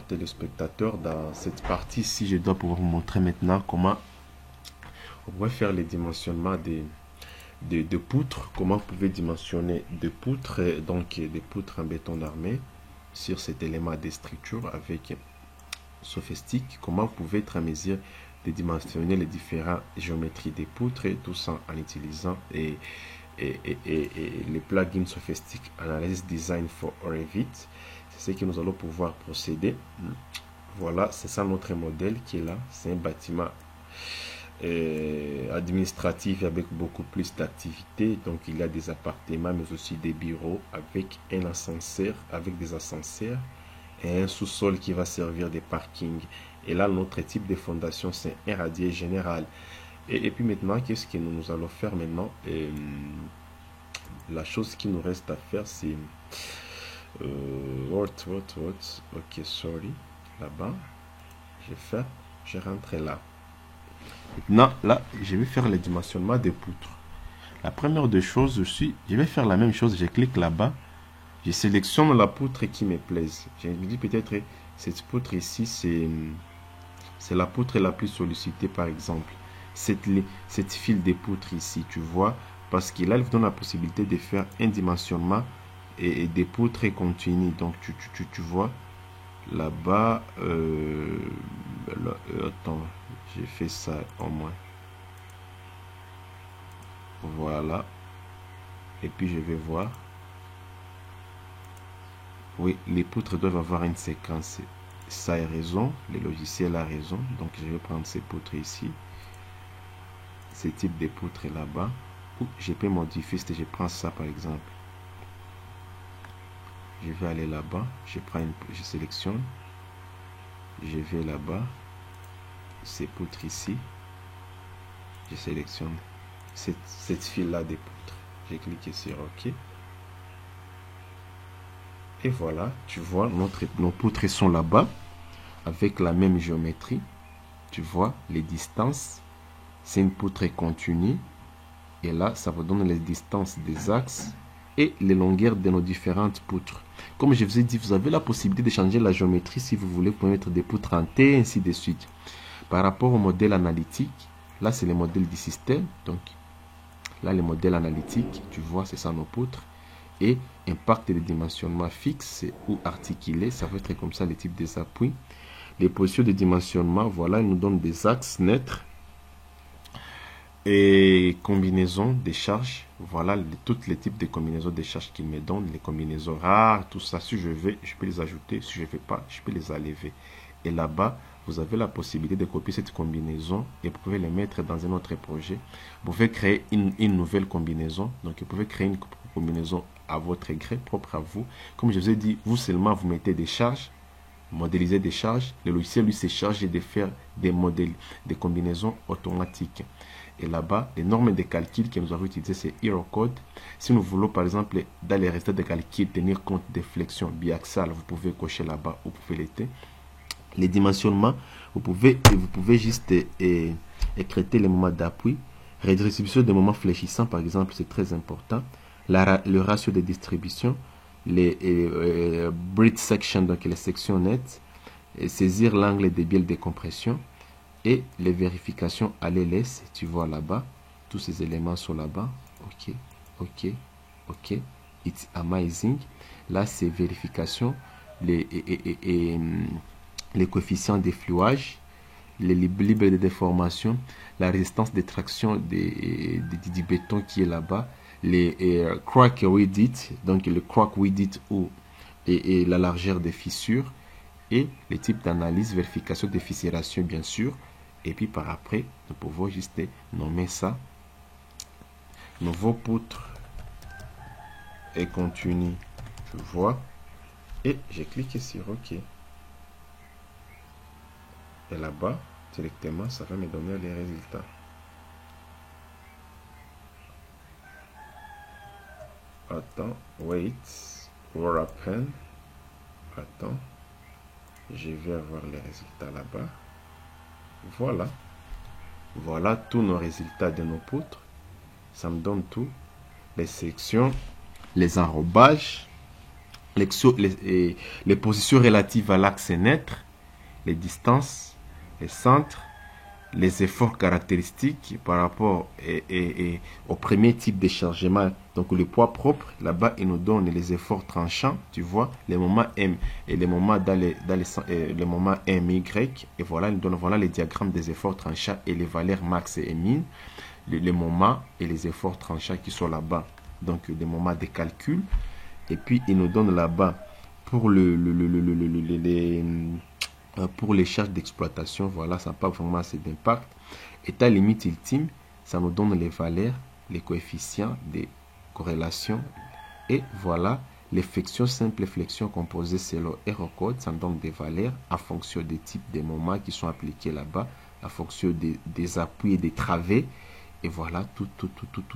chers téléspectateurs, dans cette partie-ci, je dois pouvoir vous montrer maintenant comment on pourrait faire les dimensionnements de poutres, comment vous pouvez dimensionner de poutres, donc des poutres en béton armé sur cet élément de structure avec sophistique, comment vous pouvez être en mesure de dimensionner les différentes géométries des poutres, et tout ça en utilisant les plugins sophistiques Analysis Design for Revit. C'est ce que nous allons pouvoir procéder. Voilà, c'est ça notre modèle qui est là. C'est un bâtiment administratif avec beaucoup plus d'activités. Donc il y a des appartements mais aussi des bureaux avec un ascenseur, avec des ascenseurs et un sous-sol qui va servir de parking. Et là notre type de fondation c'est un radier général. Et puis maintenant, qu'est-ce que nous allons faire maintenant? La chose qui nous reste à faire c'est ok, sorry, là-bas je rentre là. Maintenant, là, je vais faire le dimensionnement des poutres. La première des choses, je vais faire la même chose. Je clique là-bas. Je sélectionne la poutre qui me plaise. Je me dis peut-être cette poutre ici, c'est la poutre la plus sollicitée, par exemple. Cette file de poutres ici, tu vois. Parce que là, il vous donne la possibilité de faire un dimensionnement et des poutres continues. Donc, tu vois. Là-bas, attends, j'ai fait ça au moins. Voilà. Et puis je vais voir. Oui, les poutres doivent avoir une séquence. Ça a raison, le logiciel a raison. Donc je vais prendre ces poutres ici. Ce type de poutres là-bas. Ou je peux modifier, je prends ça par exemple. Je vais aller là-bas, je sélectionne, je vais là-bas, ces poutres ici, je sélectionne cette file-là des poutres, j'ai cliqué sur OK. Et voilà, tu vois, nos poutres sont là-bas, avec la même géométrie, tu vois, les distances, c'est une poutre continue, et là, ça vous donne les distances des axes, et les longueurs de nos différentes poutres. Comme je vous ai dit, vous avez la possibilité de changer la géométrie si vous voulez. Vous pouvez mettre des poutres en T et ainsi de suite. Par rapport au modèle analytique, là c'est le modèle du système. Donc là le modèle analytique, tu vois, c'est ça nos poutres. Et impact de dimensionnement fixe ou articulé, ça va être comme ça le type des appuis. Les positions de dimensionnement, voilà, ils nous donnent des axes nets. Et combinaison des charges, voilà tous les types de combinaisons de charges qu'il me donne, les combinaisons rares, tout ça. Si je veux, je peux les ajouter. Si je ne veux pas, je peux les enlever. Et là-bas, vous avez la possibilité de copier cette combinaison et vous pouvez les mettre dans un autre projet. Vous pouvez créer une nouvelle combinaison. Donc, vous pouvez créer une combinaison à votre gré, propre à vous. Comme je vous ai dit, vous seulement vous mettez des charges, modéliser des charges. Le logiciel lui se charge de faire des modèles, des combinaisons automatiques. Et là-bas, les normes de calcul que nous avons utilisées, c'est HeroCode. Si nous voulons, par exemple, dans les résultats de calcul, tenir compte des flexions biaxiales, vous pouvez cocher là-bas ou vous pouvez l'été. Les dimensionnements, vous pouvez juste écréter les moments d'appui. Redistribution des moments fléchissants, par exemple, c'est très important. Le ratio de distribution, les bridge section, donc les sections nettes, et saisir l'angle des bielles de compression. Et les vérifications à l'LS, tu vois là-bas, tous ces éléments sont là-bas. Ok, ok, ok. It's amazing. Là, c'est vérification, les coefficients d'effluage, les libres de déformation, la résistance de traction du béton qui est là-bas, les crack width, donc le crack width ou et la largeur des fissures, et les types d'analyse, vérification de fissuration, bien sûr. Et puis par après, nous pouvons juste nommer ça nouveau poutre et continue. Tu vois. Et j'ai cliqué sur OK. Et là-bas, directement, ça va me donner les résultats. Attends, wait, what happened? Attends, je vais avoir les résultats là-bas. Voilà. Voilà tous nos résultats de nos poutres. Ça me donne tout. Les sections, les enrobages, les positions relatives à l'axe naître, les distances, les centres, les efforts caractéristiques par rapport au premier type de chargement, donc le poids propre. Là-bas, il nous donne les efforts tranchants, tu vois, les moments M et les moments les moments M, Y. Et voilà, il nous donne voilà les diagrammes des efforts tranchants et les valeurs max et min, les moments et les efforts tranchants qui sont là-bas. Donc, des moments de calcul. Et puis, il nous donne là-bas pour pour les charges d'exploitation, voilà, ça n'a pas vraiment assez d'impact. État limite ultime, ça nous donne les valeurs, les coefficients des corrélations. Et voilà, les flexions simples et flexions composées selon Error-Code, ça nous donne des valeurs en fonction des types de moments qui sont appliqués là-bas, en fonction des appuis et des travées. Et voilà, tous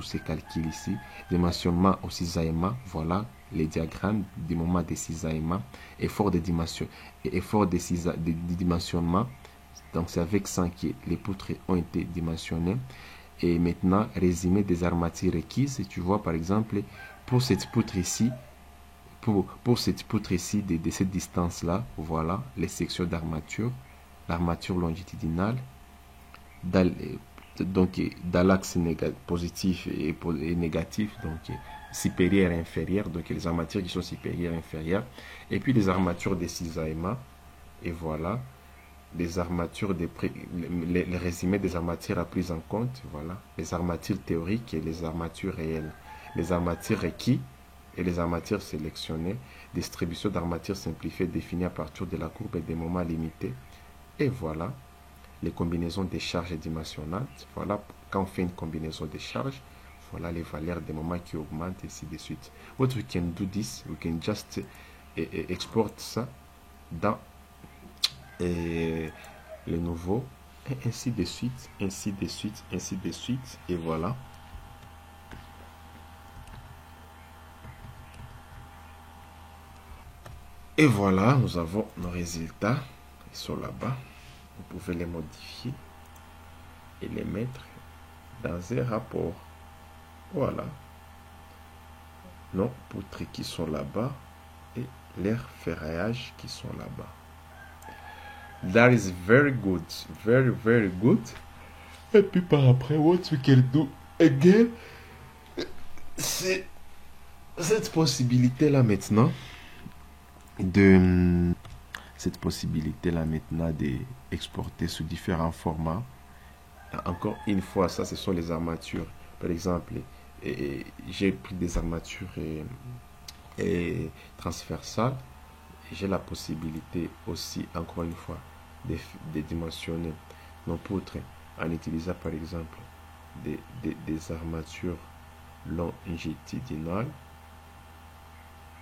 ces calculs ici. Dimensionnement au cisaillement, voilà les diagrammes du moment des cisaillements. Effort de dimension et effort de dimensionnement. Donc c'est avec ça que les poutres ont été dimensionnées. Et maintenant, résumé des armatures requises. Et tu vois par exemple, pour cette poutre ici, pour cette poutre ici de cette distance-là, voilà les sections d'armature, l'armature longitudinale, donc dans l'axe positif et négatif, donc supérieur et inférieur, donc les armatures qui sont supérieures et inférieures, et puis les armatures des cisaillements, et voilà les armatures les résumés des armatures à prise en compte, voilà les armatures théoriques et les armatures réelles, les armatures requis et les armatures sélectionnées, distribution d'armatures simplifiées définies à partir de la courbe et des moments limités, et voilà les combinaisons des charges dimensionnelles. Voilà, quand on fait une combinaison des charges, voilà les valeurs des moments qui augmentent, et ainsi de suite. What we can do this, we can just export ça dans le nouveau, et ainsi de suite, ainsi de suite, ainsi de suite, et voilà. Et voilà, nous avons nos résultats, ils sont là-bas. Vous pouvez les modifier et les mettre dans un rapport. Voilà. Nos poutres qui sont là-bas et leurs ferraillages qui sont là-bas. That is very good. Very, very good. Et puis par après, what we can do again, c'est cette possibilité-là maintenant d'exporter sous différents formats. Encore une fois, ça, ce sont les armatures. Par exemple, j'ai pris des armatures transversales. J'ai la possibilité aussi, encore une fois, de dimensionner nos poutres en utilisant par exemple des armatures longitudinales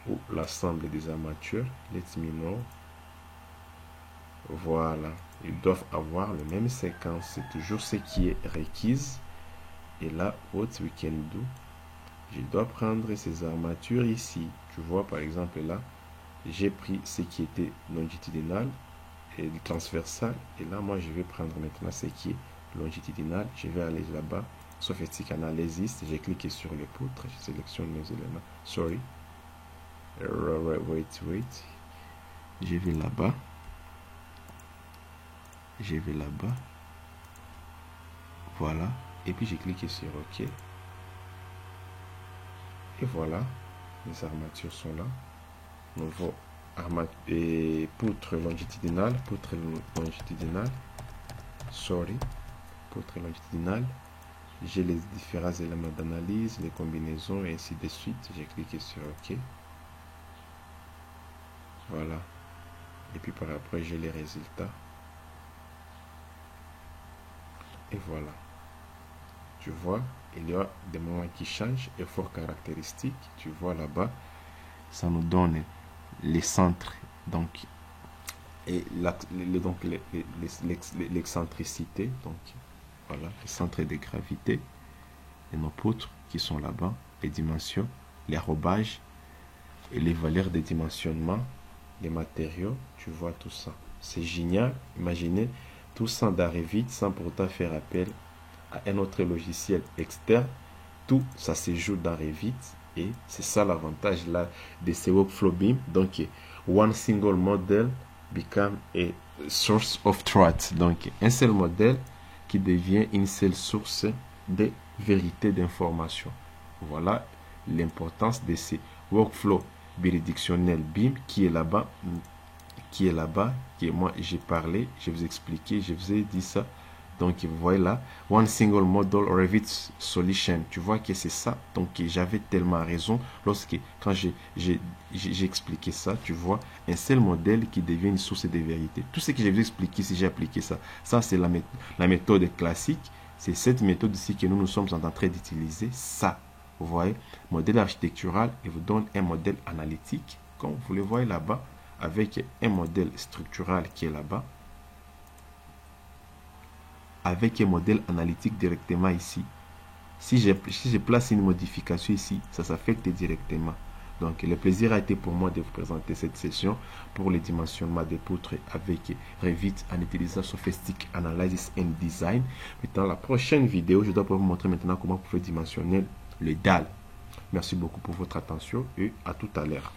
ou l'ensemble des armatures. Let me know. Voilà, ils doivent avoir la même séquence, c'est toujours ce qui est requise. Et là, what we can do, je dois prendre ces armatures ici. Tu vois par exemple là, j'ai pris ce qui était longitudinal et transversal, et là moi je vais prendre maintenant ce qui est longitudinal. Je vais aller là-bas, Sophistic Analysis, j'ai cliqué sur les poutres, je sélectionne les éléments. Sorry, wait, je vais là-bas, voilà, et puis j'ai cliqué sur OK, et voilà, les armatures sont là. Nouveau poutre longitudinale, poutre longitudinale, j'ai les différents éléments d'analyse, les combinaisons et ainsi de suite. J'ai cliqué sur OK, voilà, et puis par après j'ai les résultats, et voilà, tu vois, il y a des moments qui changent, effort caractéristique, tu vois là-bas, ça nous donne les centres, donc, et l'excentricité, donc voilà, les centres de gravité et nos poutres qui sont là-bas, les dimensions, les arrobages et les valeurs de dimensionnement, les matériaux, tu vois tout ça. C'est génial, imaginez tout ça d'arriver vite sans pourtant faire appel à un autre logiciel externe. Tout ça se joue dans Revit Et c'est ça l'avantage là de ces workflow BIM. Donc, one single model become a source of truth. Donc, un seul modèle qui devient une seule source de vérité d'information. Voilà l'importance de ces workflows bidirectionnels BIM qui est là-bas, que moi j'ai parlé, je vous ai expliqué, je vous ai dit ça. Donc vous voyez là, one single model Revit solution. Tu vois que c'est ça. Donc j'avais tellement raison quand j'ai expliqué ça. Tu vois, un seul modèle qui devient une source de vérité. Tout ce que je vous ai expliqué, si j'ai appliqué ça, ça c'est la méthode classique. C'est cette méthode ici que nous sommes en train d'utiliser. Ça, vous voyez, modèle architectural, il vous donne un modèle analytique, comme vous le voyez là-bas, avec un modèle structural qui est là-bas, avec un modèle analytique directement ici. Si je place une modification ici, ça s'affecte directement. Donc, le plaisir a été pour moi de vous présenter cette session pour le dimensionnement des poutres avec Revit en utilisant Sophistic Analysis and Design. Mais dans la prochaine vidéo, je dois vous montrer maintenant comment vous pouvez dimensionner le dalle. Merci beaucoup pour votre attention et à tout à l'heure.